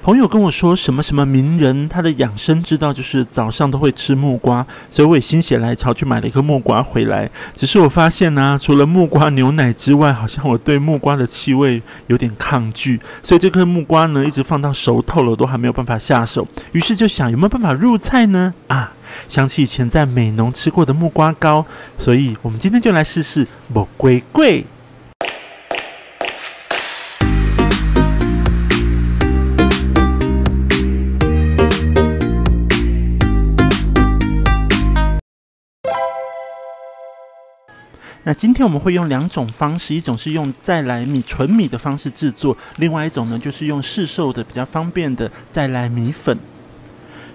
朋友跟我说什么什么名人他的养生之道就是早上都会吃木瓜，所以我也心血来潮去买了一颗木瓜回来。只是我发现啊，除了木瓜牛奶之外，好像我对木瓜的气味有点抗拒，所以这颗木瓜呢一直放到熟透了，我都还没有办法下手。于是就想有没有办法入菜呢？想起以前在美浓吃过的木瓜糕，所以我们今天就来试试木龟龟。那今天我们会用2种方式，一种是用再来米纯米的方式制作，另外一种呢就是用市售的比较方便的再来米粉。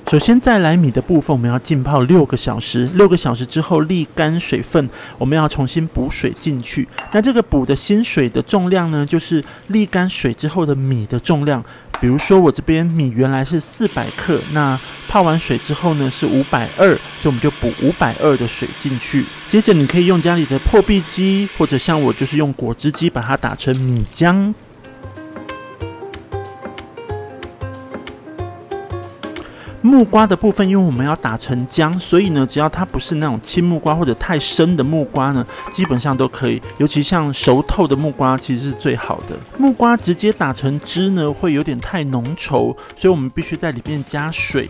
首先再来米的部分，我们要浸泡6个小时，6个小时之后沥干水分，我们要重新补水进去。那这个补的新水的重量呢，就是沥干水之后的米的重量。比如说我这边米原来是400克，那泡完水之后呢是520，所以我们就补520的水进去。接着你可以用家里的破壁机，或者像我就是用果汁机把它打成米浆。木瓜的部分，因为我们要打成浆，所以呢，只要它不是那种青木瓜或者太生的木瓜呢，基本上都可以。尤其像熟透的木瓜，其实是最好的。木瓜直接打成汁呢，会有点太浓稠，所以我们必须在里面加水。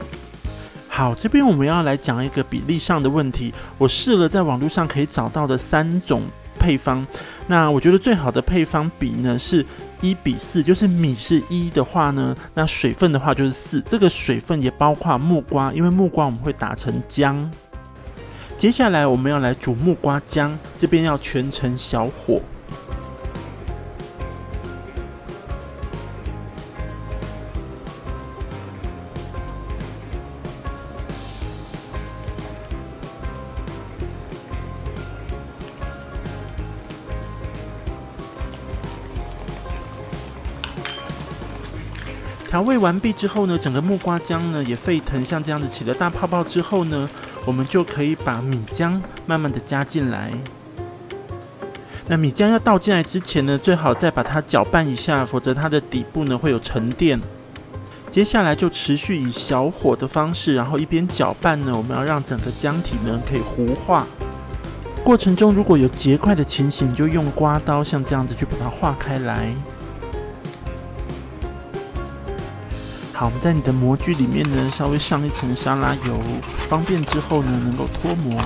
好，这边我们要来讲一个比例上的问题。我试了在网络上可以找到的3种配方，那我觉得最好的配方比呢是1:4，就是米是1的话呢，那水分的话就是4。这个水分也包括木瓜，因为木瓜我们会打成浆。接下来我们要来煮木瓜浆，这边要全程小火。调味完毕之后呢，整个木瓜浆呢也沸腾，像这样子起了大泡泡之后呢，我们就可以把米浆慢慢的加进来。那米浆要倒进来之前呢，最好再把它搅拌一下，否则它的底部呢会有沉淀。接下来就持续以小火的方式，然后一边搅拌呢，我们要让整个浆体呢可以糊化。过程中如果有结块的情形，就用刮刀像这样子去把它化开来。好，我们在你的模具里面呢，稍微上一层沙拉油，方便之后呢能够脱模。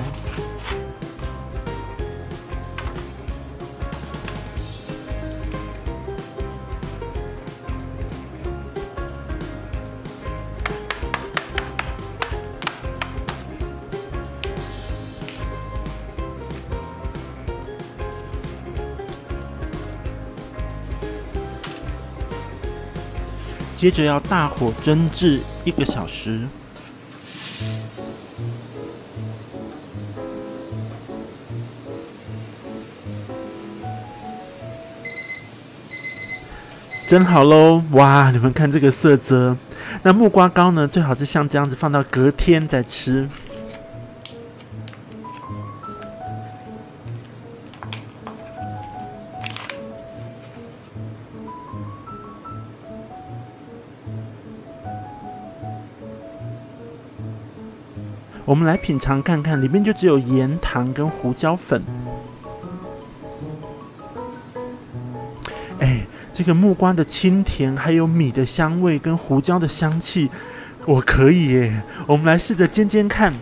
接着要大火蒸至1个小时。蒸好咯，哇！你们看这个色泽。那木瓜糕呢，最好是像这样子放到隔天再吃。我们来品尝看看，里面就只有盐、糖跟胡椒粉。这个木瓜的清甜，还有米的香味跟胡椒的香气，我可以耶！我们来试着煎煎看。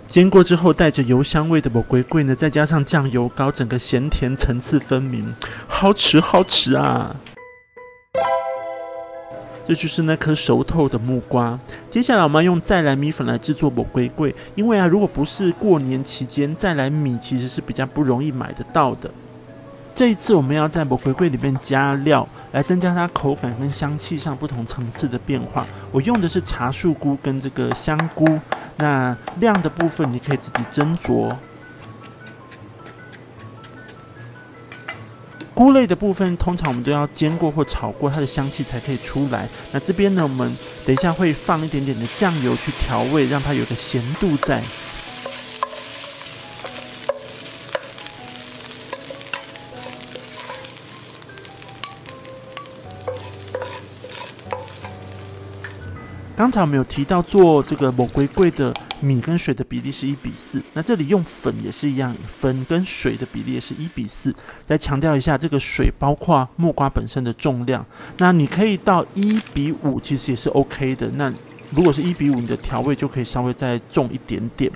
煎过之后带着油香味的木龟龟呢，再加上酱油膏，整个咸甜层次分明，好吃好吃啊！这就是那颗熟透的木瓜。接下来我们要用再来米粉来制作木龟龟，因为如果不是过年期间，再来米其实是比较不容易买得到的。这一次我们要在木龟龟里面加料，来增加它口感跟香气上不同层次的变化。我用的是茶树菇跟这个香菇，那量的部分你可以自己斟酌。菇类的部分，通常我们都要煎过或炒过，它的香气才可以出来。那这边呢，我们等一下会放一点点的酱油去调味，让它有个咸度在。刚才我们有提到做这个某龟粿的米跟水的比例是1:4，那这里用粉也是一样，粉跟水的比例也是1:4。再强调一下，这个水包括木瓜本身的重量，那你可以到1:5，其实也是 OK 的。那如果是1:5，你的调味就可以稍微再重一点点。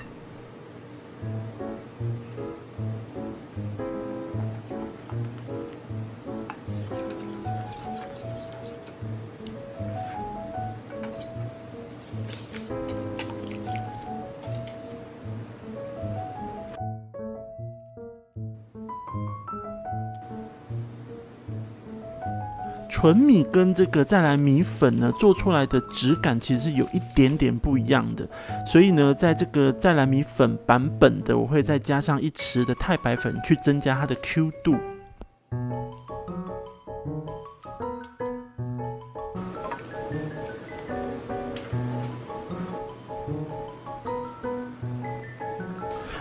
纯米跟这个再来米粉呢，做出来的质感其实是有一点点不一样的，所以呢，在这个再来米粉版本的，我会再加上1匙的太白粉，去增加它的 Q 度。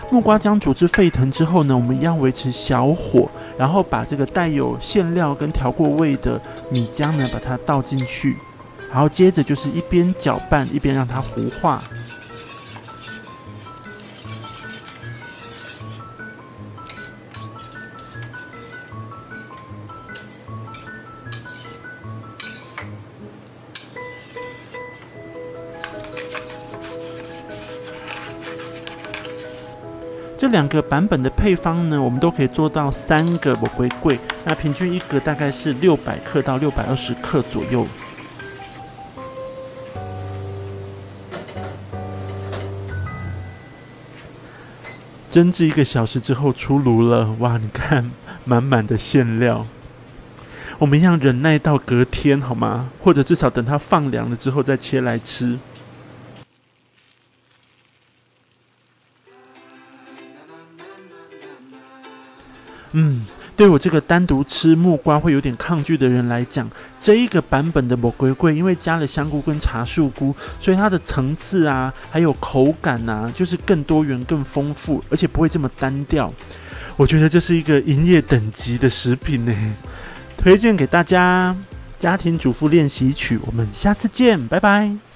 木瓜浆煮至沸腾之后呢，我们一样维持小火，然后把这个带有馅料跟调过味的米浆呢，把它倒进去，然后接着就是一边搅拌一边让它糊化。这2个版本的配方呢，我们都可以做到3个木龟粿，那平均1个大概是600克到620克左右。蒸制1个小时之后出炉了，哇！你看满满的馅料，我们一样忍耐到隔天好吗？或者至少等它放凉了之后再切来吃。对我这个单独吃木瓜会有点抗拒的人来讲，这一个版本的木龟粿，因为加了香菇跟茶树菇，所以它的层次啊，还有口感啊，就是更多元、更丰富，而且不会这么单调。我觉得这是一个营业等级的食品呢，推荐给大家。家庭主妇练习曲，我们下次见，拜拜。